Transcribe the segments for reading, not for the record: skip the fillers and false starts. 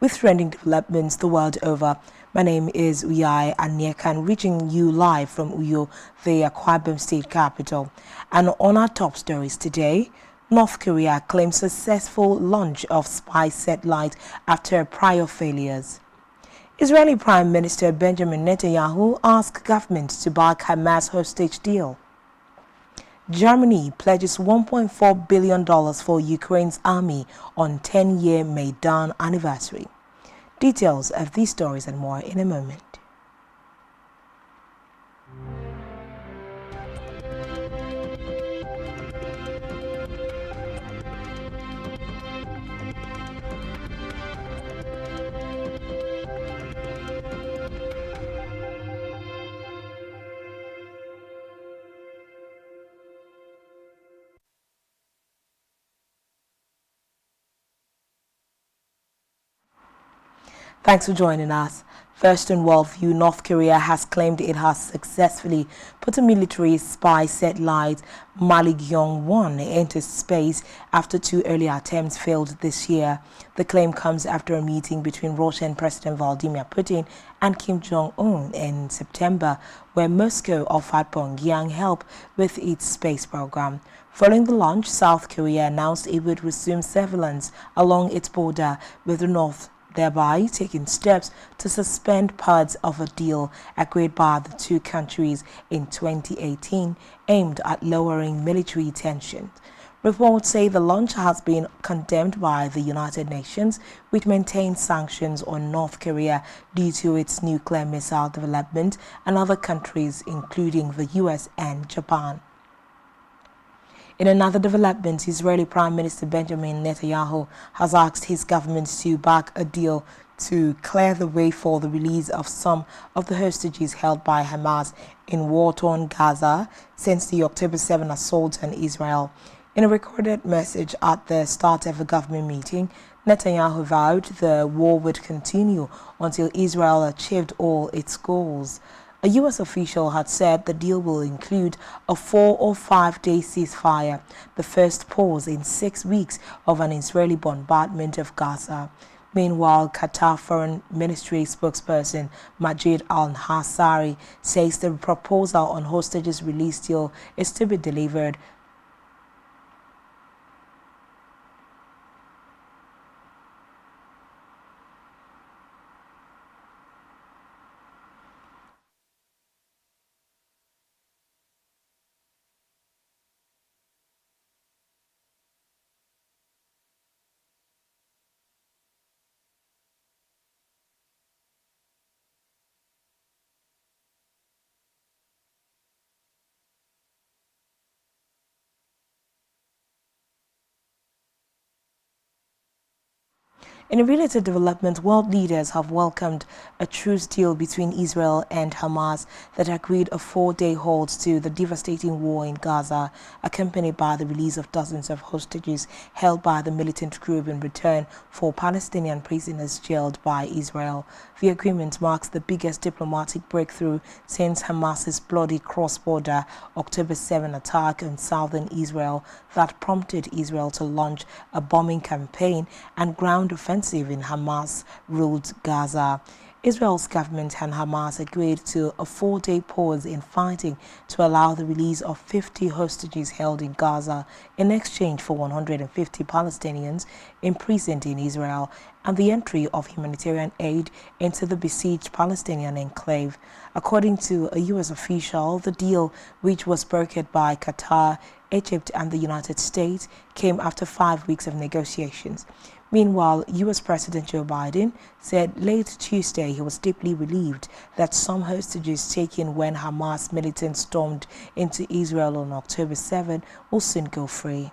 with trending developments the world over. My name is Uyai Anyekan, reaching you live from Uyo, the Akwa Ibom state capital. And on our top stories today, North Korea claims successful launch of spy satellite after prior failures. Israeli Prime Minister Benjamin Netanyahu asked government to back Hamas hostage deal. Germany pledges $1.4 billion for Ukraine's army on 10-year Maidan anniversary. Details of these stories and more in a moment. Thanks for joining us. First in world view, North Korea has claimed it has successfully put a military spy satellite Malkyong-1 into space after two earlier attempts failed this year. The claim comes after a meeting between Russian President Vladimir Putin and Kim Jong-un in September, where Moscow offered Pyongyang help with its space program. Following the launch, South Korea announced it would resume surveillance along its border with the North, thereby taking steps to suspend parts of a deal agreed by the two countries in 2018 aimed at lowering military tensions. Reports say the launch has been condemned by the United Nations, which maintains sanctions on North Korea due to its nuclear missile development, and other countries including the US and Japan. In another development, Israeli Prime Minister Benjamin Netanyahu has asked his government to back a deal to clear the way for the release of some of the hostages held by Hamas in war-torn Gaza since the October 7 assault on Israel. In a recorded message at the start of a government meeting, Netanyahu vowed the war would continue until Israel achieved all its goals. A U.S. official had said the deal will include a 4 or 5 day ceasefire, the first pause in 6 weeks of an Israeli bombardment of Gaza. Meanwhile, Qatar Foreign Ministry spokesperson Majid al-Hassari says the proposal on hostages release deal is to be delivered In a related development, world leaders have welcomed a truce deal between Israel and Hamas that agreed a 4-day halt to the devastating war in Gaza, accompanied by the release of dozens of hostages held by the militant group in return for Palestinian prisoners jailed by Israel. The agreement marks the biggest diplomatic breakthrough since Hamas's bloody cross-border October 7 attack on southern Israel that prompted Israel to launch a bombing campaign and ground offensive in Hamas-ruled Gaza. Israel's government and Hamas agreed to a 4-day pause in fighting to allow the release of 50 hostages held in Gaza in exchange for 150 Palestinians imprisoned in Israel and the entry of humanitarian aid into the besieged Palestinian enclave. According to a U.S. official, the deal, which was brokered by Qatar, Egypt and the United States, came after 5 weeks of negotiations. Meanwhile, U.S. President Joe Biden said late Tuesday he was deeply relieved that some hostages taken when Hamas militants stormed into Israel on October 7 will soon go free.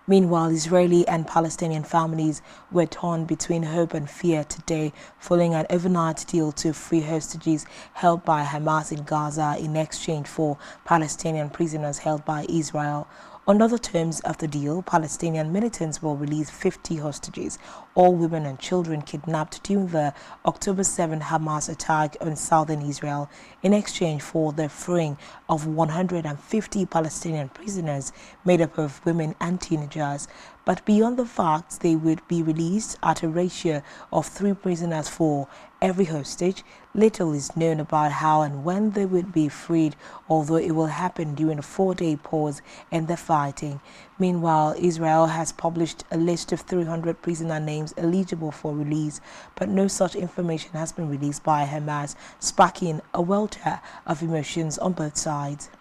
Meanwhile, Israeli and Palestinian families were torn between hope and fear today following an overnight deal to free hostages held by Hamas in Gaza in exchange for Palestinian prisoners held by Israel. Under the terms of the deal, Palestinian militants will release 50 hostages, all women and children kidnapped during the October 7 Hamas attack on southern Israel in exchange for the freeing of 150 Palestinian prisoners made up of women and teenagers. But beyond the fact they would be released at a ratio of 3 prisoners for every hostage, little is known about how and when they would be freed, although it will happen during a 4-day pause in the fighting. Meanwhile, Israel has published a list of 300 prisoner names eligible for release, but no such information has been released by Hamas, sparking a welter of emotions on both sides.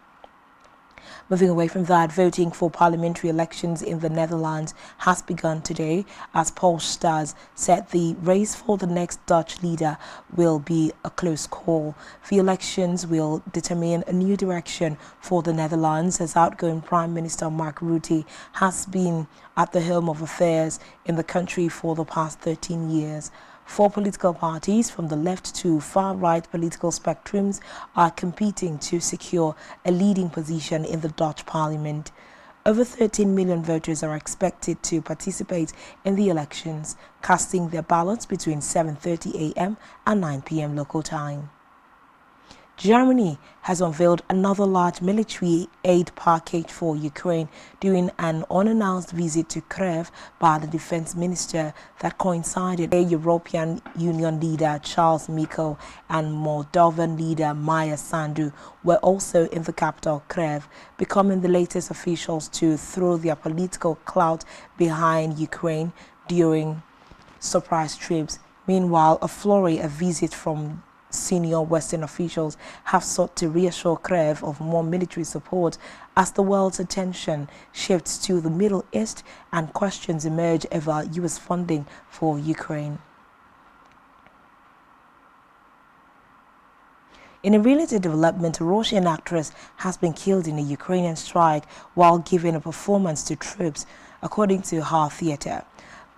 Moving away from that, voting for parliamentary elections in the Netherlands has begun today, as pollsters said the race for the next Dutch leader will be a close call. The elections will determine a new direction for the Netherlands, as outgoing Prime Minister Mark Rutte has been at the helm of affairs in the country for the past 13 years. 4 political parties from the left to far-right political spectrums are competing to secure a leading position in the Dutch parliament. Over 13 million voters are expected to participate in the elections, casting their ballots between 7:30 a.m. and 9 p.m. local time. Germany has unveiled another large military aid package for Ukraine during an unannounced visit to Kyiv by the defense minister that coincided with European Union leader Charles Michel and Moldovan leader Maia Sandu were also in the capital Kyiv, becoming the latest officials to throw their political clout behind Ukraine during surprise trips. Meanwhile, a flurry of visits from senior Western officials have sought to reassure Kyiv of more military support as the world's attention shifts to the Middle East and questions emerge over U.S. funding for Ukraine. In a related development, a Russian actress has been killed in a Ukrainian strike while giving a performance to troops, according to her theater.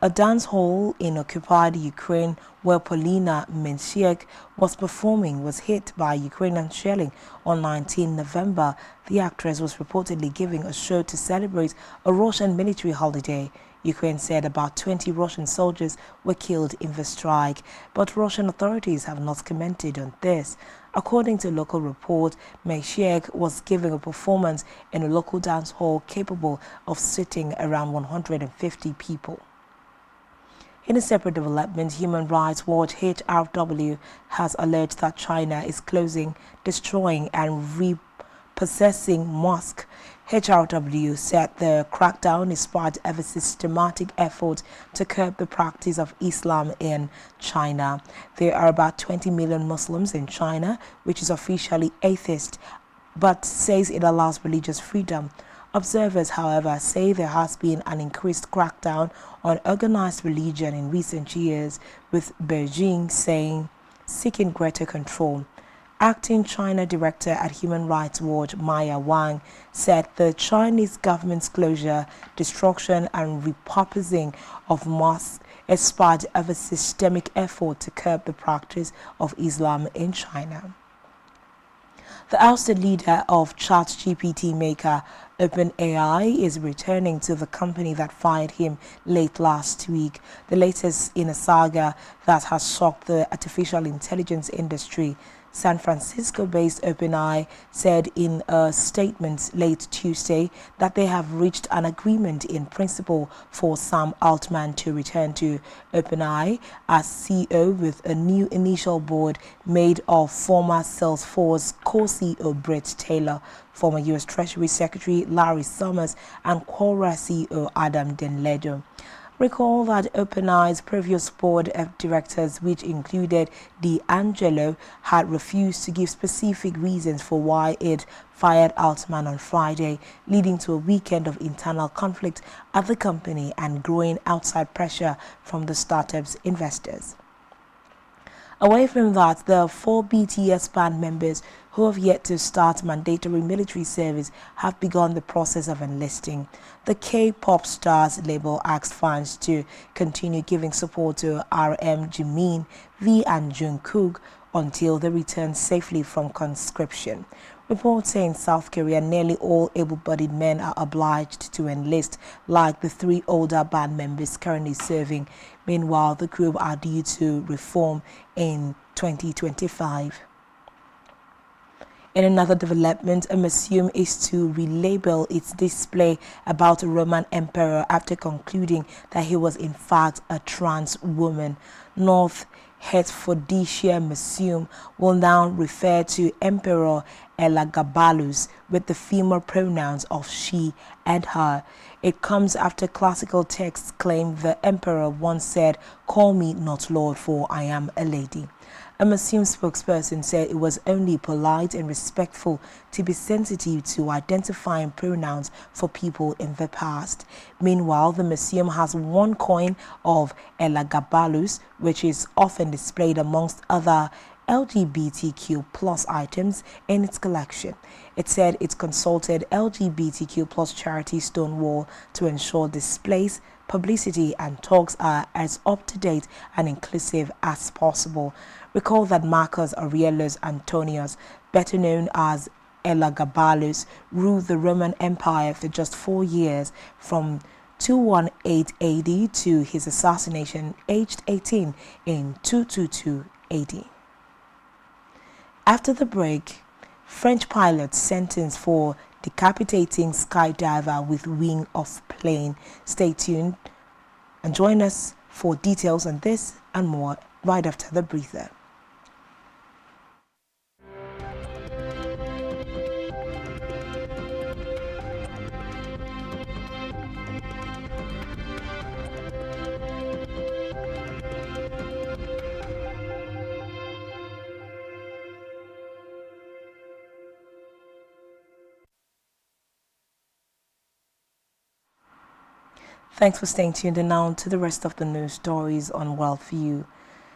A dance hall in occupied Ukraine where Polina Mensiek was performing was hit by Ukrainian shelling on 19 November. The actress was reportedly giving a show to celebrate a Russian military holiday. Ukraine said about 20 Russian soldiers were killed in the strike, but Russian authorities have not commented on this. According to a local report, Mensiek was giving a performance in a local dance hall capable of seating around 150 people. In a separate development, Human Rights Watch HRW has alleged that China is closing, destroying and repossessing mosques. HRW said the crackdown is part of a systematic effort to curb the practice of Islam in China. There are about 20 million Muslims in China, which is officially atheist, but says it allows religious freedom. Observers, however, say there has been an increased crackdown on organized religion in recent years, with Beijing seeking greater control. Acting China Director at Human Rights Watch Maya Wang said the Chinese government's closure, destruction and repurposing of mosques is part of a systemic effort to curb the practice of Islam in China. The ousted leader of ChatGPT maker OpenAI is returning to the company that fired him late last week, the latest in a saga that has shocked the artificial intelligence industry. San Francisco-based OpenAI said in a statement late Tuesday that they have reached an agreement in principle for Sam Altman to return to OpenAI as CEO, with a new initial board made of former Salesforce co-CEO Brett Taylor, former U.S. Treasury Secretary Larry Summers, and Quora CEO Adam Denledo. Recall that OpenAI's previous board of directors, which included D'Angelo, had refused to give specific reasons for why it fired Altman on Friday, leading to a weekend of internal conflict at the company and growing outside pressure from the startup's investors. Away from that, the 4 BTS band members who have yet to start mandatory military service have begun the process of enlisting. The K-pop stars label asked fans to continue giving support to RM Jimin, V and Jungkook until they return safely from conscription. Reports say in South Korea, nearly all able-bodied men are obliged to enlist, like the 3 older band members currently serving. Meanwhile, the group are due to reform in 2025. In another development, a museum is to relabel its display about a Roman emperor after concluding that he was in fact a trans woman. North Hertfordshire Museum will now refer to Emperor Elagabalus with the female pronouns of she and her. It comes after classical texts claim the emperor once said, "Call me not Lord, for I am a lady." A museum spokesperson said it was only polite and respectful to be sensitive to identifying pronouns for people in the past. Meanwhile, the museum has one coin of Elagabalus, which is often displayed amongst other LGBTQ plus items in its collection. It said it consulted LGBTQ plus charity Stonewall to ensure displays, publicity and talks are as up-to-date and inclusive as possible. Recall that Marcus Aurelius Antonius, better known as Elagabalus, ruled the Roman Empire for just 4 years from 218 AD to his assassination aged 18 in 222 AD. After the break, French pilot sentenced for decapitating skydiver with wing of plane. Stay tuned and join us for details on this and more right after the breather. Thanks for staying tuned, and now to the rest of the news stories on Worldview.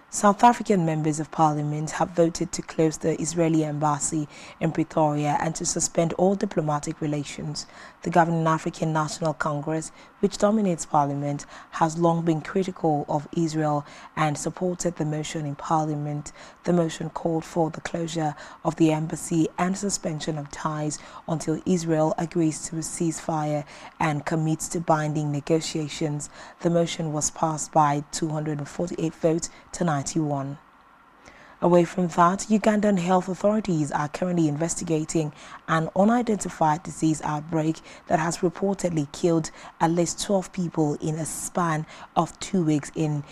South African members of parliament have voted to close the Israeli embassy in Pretoria and to suspend all diplomatic relations. The governing African National Congress, which dominates parliament, has long been critical of Israel and supported the motion in parliament. The motion called for the closure of the embassy and suspension of ties until Israel agrees to a ceasefire and commits to binding negotiations. The motion was passed by 248 votes to 91. Away from that, Ugandan health authorities are currently investigating an unidentified disease outbreak that has reportedly killed at least 12 people in a span of 2 weeks in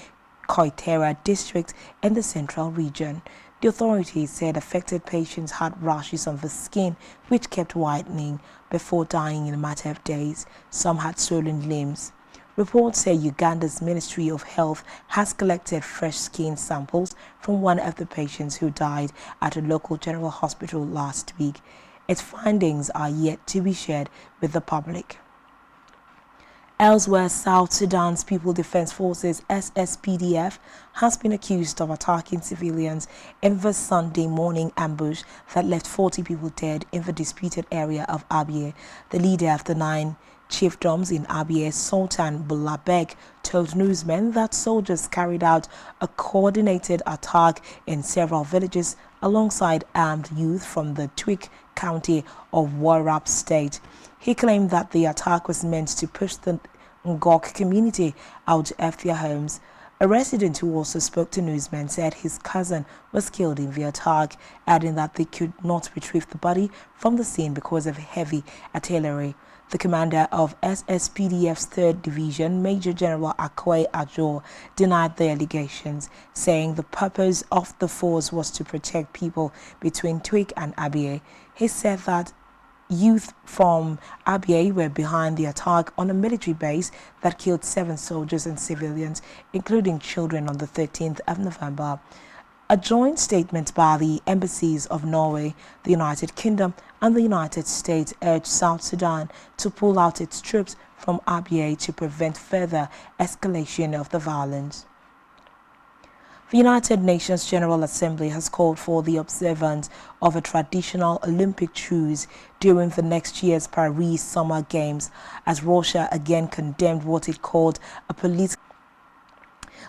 Koitera district in the central region. The authorities said affected patients had rashes on the skin which kept whitening before dying in a matter of days. Some had swollen limbs. Reports say Uganda's Ministry of Health has collected fresh skin samples from one of the patients who died at a local general hospital last week. Its findings are yet to be shared with the public. Elsewhere, South Sudan's People Defense Forces SSPDF has been accused of attacking civilians in the Sunday morning ambush that left 40 people dead in the disputed area of Abyei. The leader of the 9 chiefdoms in Abyei, Sultan Bulabek, told newsmen that soldiers carried out a coordinated attack in several villages alongside armed youth from the Twik County of Warrap State. He claimed that the attack was meant to push the Ngok community out of their homes. A resident who also spoke to newsmen said his cousin was killed in the attack, adding that they could not retrieve the body from the scene because of heavy artillery. The commander of SSPDF's 3rd Division, Major General Akwe Ajor, denied the allegations, saying the purpose of the force was to protect people between Twik and Abyei. He said that youth from Abyei were behind the attack on a military base that killed 7 soldiers and civilians, including children, on the 13th of November. A joint statement by the embassies of Norway, the United Kingdom and the United States urged South Sudan to pull out its troops from Abyei to prevent further escalation of the violence. The United Nations General Assembly has called for the observance of a traditional Olympic truce during the next year's Paris Summer Games, as Russia again condemned what it called a police.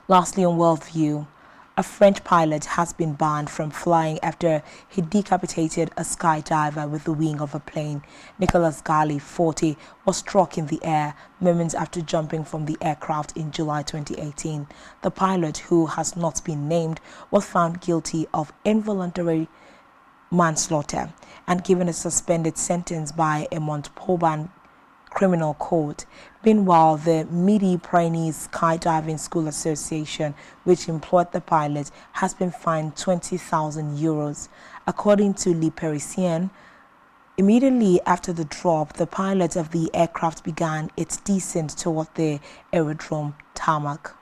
Lastly, on Worldview, A French pilot has been banned from flying after he decapitated a skydiver with the wing of a plane. Nicolas Gali, 40, was struck in the air moments after jumping from the aircraft in July 2018. The pilot, who has not been named, was found guilty of involuntary manslaughter and given a suspended sentence by a Montauban criminal court. Meanwhile, the Midi-Pyrenees Skydiving School Association, which employed the pilot, has been fined 20,000 euros. According to Le Parisien, immediately after the drop, the pilot of the aircraft began its descent toward the aerodrome tarmac.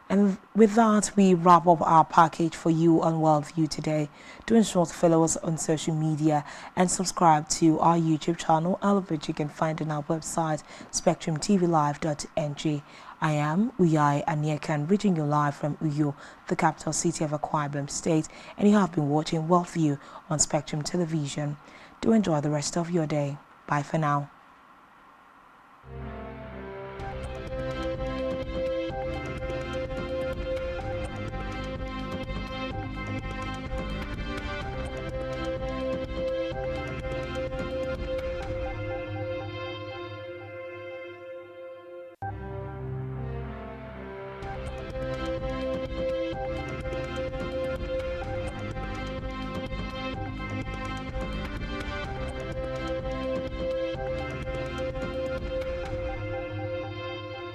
And with that, we wrap up our package for you on Worldview today. Do ensure to follow us on social media and subscribe to our YouTube channel, all of which you can find on our website, spectrumtv.ng. I am Uyai Anyekan, reaching you live from Uyo, the capital city of Akwa Ibom State, and you have been watching Worldview on Spectrum Television. Do enjoy the rest of your day. Bye for now.